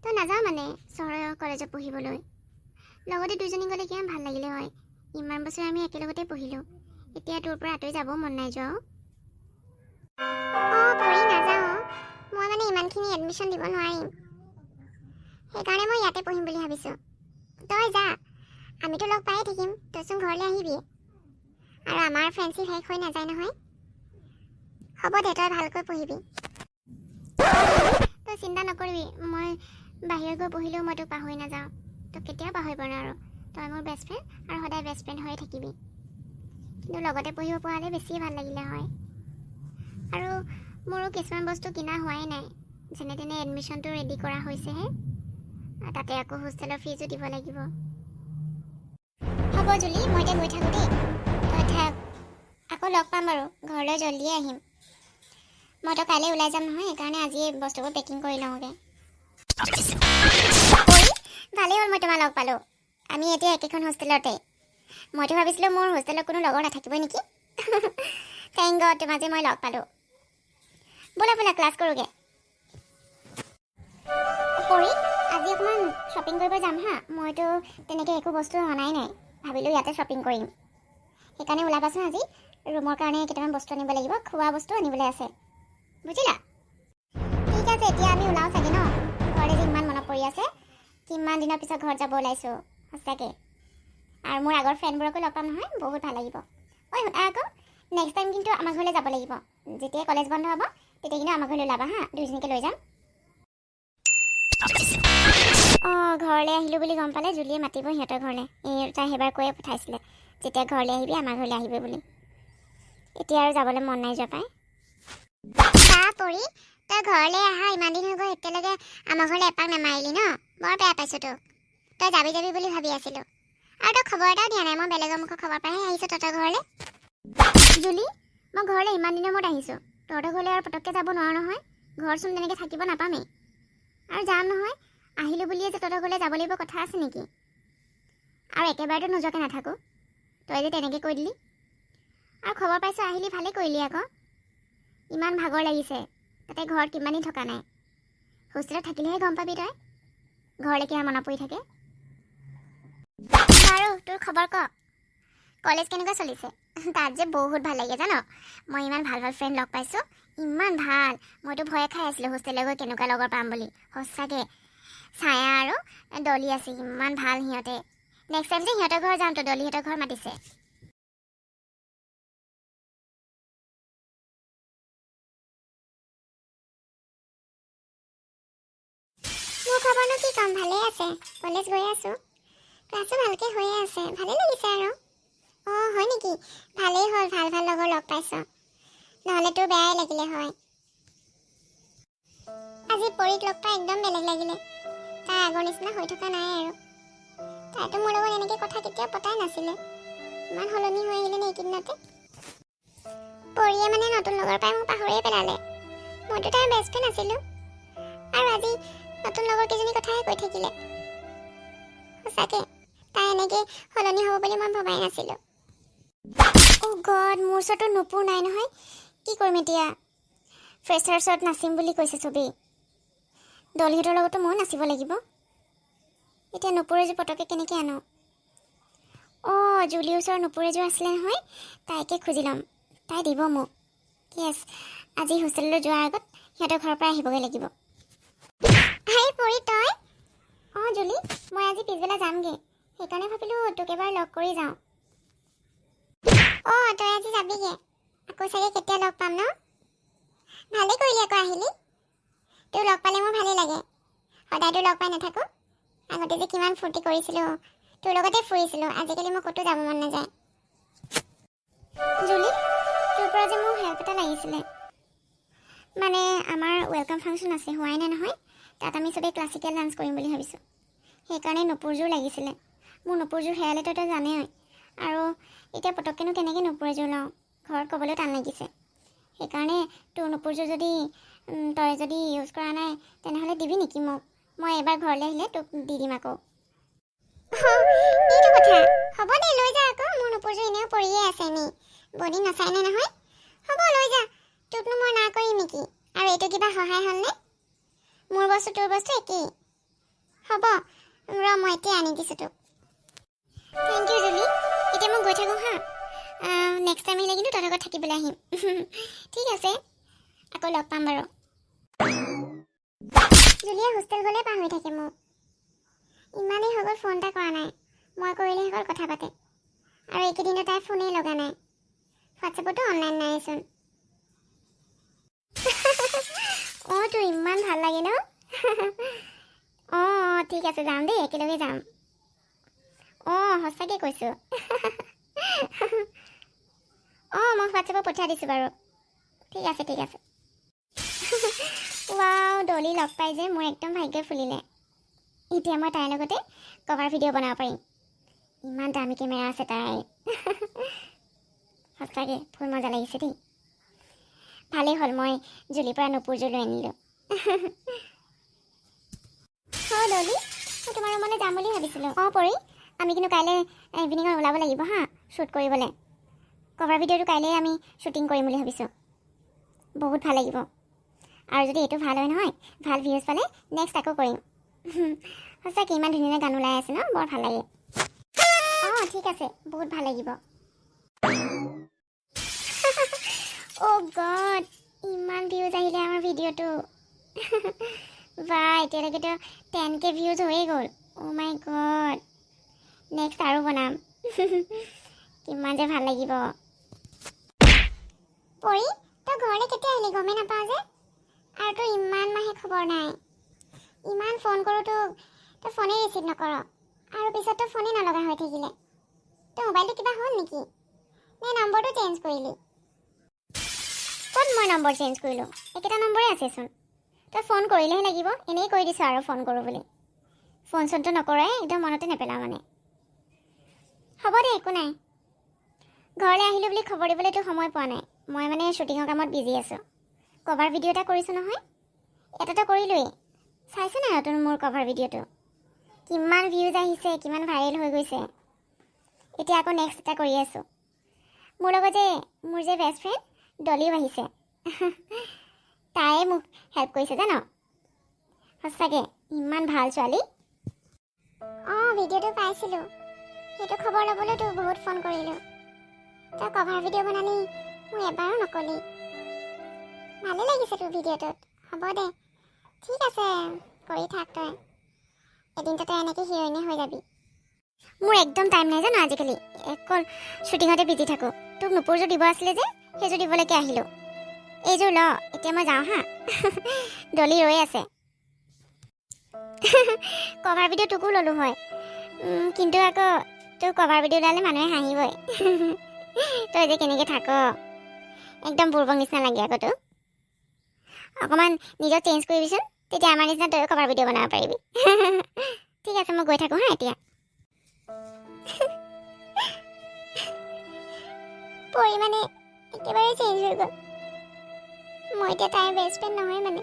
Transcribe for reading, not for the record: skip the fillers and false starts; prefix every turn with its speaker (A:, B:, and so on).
A: তই নাযাওঁ মানে চহৰৰ কলেজত পঢ়িবলৈ। লগতে দুজনী গ'লে কিমান ভাল লাগিলে হয়। ইমান বছৰ আমি একেলগতে পঢ়িলোঁ। এতিয়া তোৰ পৰা আঁতৰি যাবও মন নাই যোৱা। পঢ়ি নাযাওঁ। মই মানে ইমানখিনি এডমিশ্যন দিব নোৱাৰিম। সেইকাৰণে মই ইয়াতে পঢ়িম বুলি ভাবিছোঁ। তই যা, আমিতো লগ পায়ে থাকিম। তইচোন ঘৰলৈ আহিবি। আৰু আমাৰ ফ্ৰেণ্ডশ্বিপ শেষ হৈ নাযায় নহয়। হ'ব দে, তই ভালকৈ পঢ়িবি। তই চিন্তা নকৰিবি, মই বাহিৰত গৈ পঢ়িলেও মই তোক পাহৰি নাযাওঁ। তোক কেতিয়াও পাহৰি পোৱা নাই আৰু তই মোৰ বেষ্ট ফ্ৰেণ্ড আৰু সদায় বেষ্ট ফ্ৰেণ্ড হৈয়ে থাকিবি। কিন্তু লগতে পঢ়িব পৰা হ'লে বেছিয়ে ভাল লাগিলে হয়। আৰু মোৰো কিছুমান বস্তু কিনা হোৱাই নাই। যেনে তেনে এডমিশ্যনটো ৰেডি কৰা হৈছেহে। তাতে আকৌ হোষ্টেলৰ ফিজো দিব লাগিব। হ'ব জুলি, মই এতিয়া গৈ থাকোঁ দেই। তই থাক, আকৌ লগ পাম বাৰু। ঘৰলৈ জল্দিয়ে আহিম। মই তো কাইলৈ ওলাই যাম নহয়, সেইকাৰণে আজি বস্তুবোৰ পেকিং কৰি লওঁগৈ। ভালেই হ'ল মই তোমাক লগ পালোঁ। আমি এতিয়া একেখন হোষ্টেলতে। মইতো ভাবিছিলোঁ মোৰ হোষ্টেলত কোনো লগৰ নাথাকিবই নেকি। থেংক গড তোমাক যে মই লগ পালোঁ। ব'লা ব'লা ক্লাছ কৰোঁগৈ। পৰি আজি অকণমান শ্বপিং কৰিব যাম হা। মইতো তেনেকৈ একো বস্তু অনাই নাই। ভাবিলোঁ ইয়াতে শ্বপিং কৰিম। সেইকাৰণে ওলাবাচোন আজি। ৰুমৰ কাৰণে কেইটামান বস্তু আনিব লাগিব। খোৱা বস্তু আনিবলৈ আছে, বুজিলা? ঠিক আছে, এতিয়া আমি ওলাওঁ চাগে ন? ঘৰলৈ যে ইমান মনত পৰি আছে। কিমান দিনৰ পিছত ঘৰত যাব ওলাইছোঁ সঁচাকৈ। আৰু মোৰ আগৰ ফ্ৰেণ্ডবোৰকো লগ পাম নহয়, বহুত ভাল লাগিব। ঐ শুনা আকৌ, নেক্সট টাইম কিন্তু আমাৰ ঘৰলৈ যাব লাগিব। যেতিয়াই কলেজ বন্ধ হ'ব তেতিয়া কিন্তু আমাৰ ঘৰলৈ ওলাবা হা। দুইজনীকে লৈ যাম। ঘৰলৈ আহিলোঁ বুলি গম পালে জুলিয়ে মাতিব সিহঁতৰ ঘৰলৈ। তাই সেইবাৰ কৈয়ে পঠাইছিলে, যেতিয়া ঘৰলৈ আহিবি আমাৰ ঘৰলৈ আহিবি বুলি। এতিয়া আৰু যাবলৈ মন নাই যোৱা পাই। পৰি তই ঘৰলৈ আহা ইমান দিন হৈ গ'ল, এতিয়ালৈকে আমাৰ ঘৰলৈ এপাক নামাৰিলি ন? বৰ বেয়া পাইছোঁ তোক। তই যাবি বুলি ভাবি আছিলোঁ। আৰু তই খবৰ এটাও দিয়া নাই। মই বেলেগৰ মুখৰ খবৰ পাইহে আহিছোঁ তহঁতৰ ঘৰলৈ। জুলি, মই ঘৰলৈ ইমান দিনৰ মূৰত আহিছোঁ। তহঁতৰ ঘৰলৈ আৰু পটককৈ যাব নোৱাৰোঁ নহয়। ঘৰচোন তেনেকৈ থাকিব নাপামেই। আৰু যাম নহয়, আহিলোঁ বুলিয়ে যে তহঁতৰ ঘৰলৈ যাব লাগিব কথা আছে নেকি? আৰু একেবাৰেতো নোযোৱাকৈ নাথাকোঁ। তই যে তেনেকৈ কৈ দিলি। আৰু খবৰ পাইছোঁ আহিলি, ভালেই কৰিলি আকৌ। ইমান ভাগৰ লাগিছে, তাতে ঘৰত কিমান দিন থকা নাই। হোষ্টেলত থাকিলেহে গম পাবি তই ঘৰলৈ কিমান মনত পৰি থাকে। বাৰু তোৰ খবৰ ক? কলেজ কেনেকুৱা চলিছে? তাত যে বহুত ভাল লাগে জান। মই ইমান ভাল ভাল ফ্ৰেণ্ড লগ পাইছোঁ, ইমান ভাল। মইতো ভয়ে খাই আছিলোঁ হোষ্টেললৈ গৈ কেনেকুৱা লগৰ পাম বুলি। সঁচাকৈ ছায়া আৰু ডলি আছে, ইমান ভাল সিহঁতে। নেক্সট টাইম যে সিহঁতৰ ঘৰ যাম, তো ডলিহঁতৰ ঘৰ মাতিছে। মোৰ খবৰনো কি ক'ম, ভালেই আছে। কলেজ গৈ আছোঁ, ক্লাছো ভালকৈ হৈয়ে আছে। ভালেই লাগিছে আৰু। হয় নেকি? ভালেই হ'ল, ভাল ভাল লগৰ লগ পাইছ। নহ'লেতো বেয়াই লাগিলে হয়। আজি পৰীক লগ পাই একদম বেলেগ লাগিলে। তাই আগৰ নিচিনা হৈ থকা নাই আৰু। তাইতো মোৰ লগত এনেকৈ কথা কেতিয়াও পতাই নাছিলে। ইমান সলনি হৈ আহিলে নে এইকেইদিনতে। পৰিয়ে মানে নতুন লগৰ পাই মোক পাহৰিয়ে পেলালে। মইতো তাইৰ বেষ্ট ফ্ৰেণ্ড আছিলোঁ। আৰু আজি নতুন লগৰ কেইজনীৰ কথাহে কৈ থাকিলে। সঁচাকৈ তাই এনেকৈ সলনি হ'ব বুলি মই ভবাই নাছিলোঁ। গড, মোৰ ওচৰতো নুপুৰ নাই নহয়। কি কৰিম এতিয়া? ফ্ৰেছাৰ্ছত নাচিম বুলি কৈছে চবেই। দলহিতৰ লগতো ময়ো নাচিব লাগিব। এতিয়া নুপুৰ এযোৰ পটককৈ কেনেকৈ আনো? জুলিৰ ওচৰৰ নুপুৰ এযোৰ আছিলে নহয়, তাইকে খুজি ল'ম। তাই দিব মোক। য়েছ, আজি হোষ্টেললৈ যোৱাৰ আগত সিহঁতৰ ঘৰৰ পৰা আহিবগৈ লাগিব। হাই পৰি তই? জুলি, মই আজি পিছবেলা যামগৈ। সেইকাৰণে ভাবিলোঁ তোক এবাৰ লগ কৰি যাওঁ। তই আজি যাবিগৈ? আকৌ চাগে কেতিয়া লগ পাম ন? ভালেই কৰিলি আকৌ আহিলি। তোৰ লগ পালে মোৰ ভালেই লাগে। সদায়তো লগ পাই নাথাকোঁ। আগতে যে কিমান ফূৰ্তি কৰিছিলোঁ, তোৰ লগতে ফুৰিছিলোঁ। আজিকালি মোৰ ক'তো যাব মন নাযায়। জুলি, তোৰ পৰা যে মোৰ হেল্প এটা লাগিছিলে। মানে আমাৰ ৱেলকাম ফাংচন আছে, হোৱাই নাই নহয়। তাত আমি চবেই ক্লাছিকেল ডান্স কৰিম বুলি ভাবিছোঁ। সেইকাৰণে নুপুৰযোৰ লাগিছিলে। মোৰ নুপুৰযোৰ হেৰালেতো তই জানেই। আৰু এতিয়া পটককেনো কেনেকৈ নুপুৰ এযোৰ লওঁ, ঘৰত ক'বলৈও টান লাগিছে। সেইকাৰণে তোৰ নুপুৰযোৰ যদি তই যদি ইউজ কৰা নাই, তেনেহ'লে দিবি নেকি মোক? মই এবাৰ ঘৰলৈ আহিলে তোক দি দিম আকৌ। এইটো কথা। হ'ব দে, লৈ যা আকৌ। মোৰ নুপুৰযোৰ এনেও পৰিয়ে আছে এনেই। বডি নাচাই নে নহয়। হ'ব লৈ যা, তোকনো মই না কৰিম নেকি? আৰু এইটো কিবা সহায় হ'লনে? মোৰ বস্তু তোৰ বস্তু একেই। হ'ব ৰ মই এতিয়া আনি দিছোঁ তোক থেংক ইউ জুলি এতিয়া মই গৈ থাকোঁ হা নেক্সট টাইম আহিলে কিন্তু তহঁতৰ ঘৰত থাকিবলৈ আহিম ঠিক আছে আকৌ লগ পাম বাৰু জুলিয়ে হোষ্টেল গ'লে পাহৰি থাকে মোক ইমানেই হৈ গ'ল ফোন এটা কৰা নাই মই কৰিলে হৈ গ'ল কথা পাতে আৰু এইকেইদিনত তাই ফোনেই লগা নাই হোৱাটছএপতো অনলাইন নাইচোন অঁ তোৰ ইমান ভাল লাগে ন অঁ ঠিক আছে যাম দেই একেলগে যাম অঁ সঁচাকৈ কৈছোঁ অঁ মই হোৱাটছএপত পঠিয়াই দিছোঁ বাৰু ঠিক আছে ৱাও ডলি লগ পাই যে মোৰ একদম ভাগ্য ফুলিলে এতিয়া মই তাইৰ লগতে কভাৰ ভিডিঅ' বনাব পাৰিম ইমান দামী কেমেৰা আছে তাইৰ সঁচাকৈ ফুল মজা লাগিছে দেই ভালেই হ'ল মই জুলিৰ পৰা নুপুৰযোৰ লৈ আনিলোঁ অঁ ডলি মই তোমাৰ ৰুমলৈ যাম বুলি ভাবিছিলোঁ অঁ পৰি আমি কিন্তু কাইলৈ ইভিনিঙত ওলাব লাগিব হা শ্বুট কৰিবলৈ কভাৰ ভিডিঅ'টো কাইলৈ আমি শ্বুটিং কৰিম বুলি ভাবিছোঁ বহুত ভাল লাগিব আৰু যদি এইটো ভাল হয় নহয় ভাল ভিউজ পালে নেক্সট আকৌ কৰিম সঁচাকৈ ইমান ধুনীয়া গান ওলাই আছে ন বৰ ভাল লাগে অঁ ঠিক আছে বহুত ভাল লাগিব অ' গড ইমান ভিউজ আহিলে আমাৰ ভিডিঅ'টো বা এতিয়ালৈকেতো 10K ভিউজ হৈয়ে গ'ল অ' মাই গড নেক্সট আৰু বনাম কিমান যে ভাল লাগিব পৰি তই ঘৰলৈ কেতিয়া আহিলি গমেই নাপাওঁ যে আৰু তোৰ ইমান মাহে খবৰ নাই ইমান ফোন কৰোঁ তোক তই ফোনেই ৰিচিভ নকৰ আৰু পিছত তই ফোনেই নলগা হৈ থাকিলে তোৰ মোবাইলটো কিবা হ'ল নেকি নে নম্বৰটো চেঞ্জ কৰিলি ক'ত মই নম্বৰ চেঞ্জ কৰিলোঁ একেটা নম্বৰে আছেচোন তই ফোন কৰিলেহে লাগিব এনেই কৈ দিছোঁ আৰু ফোন কৰোঁ বুলি ফোন চোনটো নকৰাই একদম মনতে নেপেলাওঁ মানে হ'ব দে একো নাই ঘৰলৈ আহিলোঁ বুলি খবৰ দিবলৈতো সময় পোৱা নাই মই মানে শ্বুটিঙৰ কামত বিজি আছোঁ কভাৰ ভিডিঅ' এটা কৰিছোঁ নহয় এটাতো কৰিলোৱেই চাইছে নাই নতুন মোৰ কভাৰ ভিডিঅ'টো কিমান ভিউজ আহিছে কিমান ভাইৰেল হৈ গৈছে এতিয়া আকৌ নেক্সট এটা কৰি আছোঁ মোৰ লগত মোৰ যে বেষ্ট ফ্ৰেণ্ড ডলিও আহিছে তাইয়ে মোক হেল্প কৰিছে জান সঁচাকৈ ইমান ভাল ছোৱালী অঁ ভিডিঅ'টো পাইছিলোঁ সেইটো খবৰ ল'বলৈ তোক বহুত ফোন কৰিলোঁ তই কভাৰ ভিডিঅ' বনালি মোক এবাৰো নকলি ভালে লাগিছে তোৰ ভিডিঅ'টোত হ'ব দে ঠিক আছে কৰি থাক তই এদিনতো তই এনেকৈ হিৰ'ইনে হৈ যাবি মোৰ একদম টাইম নাই জানো আজিকালি অকল শ্বুটিঙতে বিজি থাকোঁ তোক নুপুৰযোৰ দিব আছিলে যে সেইযোৰ দিবলৈকে আহিলোঁ এইযোৰ ল এতিয়া মই যাওঁ হা ডলি ৰৈ আছে কভাৰ ভিডিঅ' তোকো ল'লোঁ হয় কিন্তু আকৌ তোৰ কভাৰ ভিডিঅ' ওলালে মানুহে হাঁহিবই তই যে কেনেকৈ থাক একদম বুৰ্বক নিচিনা লাগে আকৌ তোক অকণমান নিজক চেঞ্জ কৰিবিচোন তেতিয়া আমাৰ নিচিনা তই কভাৰ ভিডিঅ' বনাব পাৰিবি ঠিক আছে মই গৈ থাকোঁ হা এতিয়া পৰি মানে একেবাৰে চেঞ্জ হৈ গ'ল মই এতিয়া তাইৰ বেষ্ট ফ্ৰেণ্ড নহয় মানে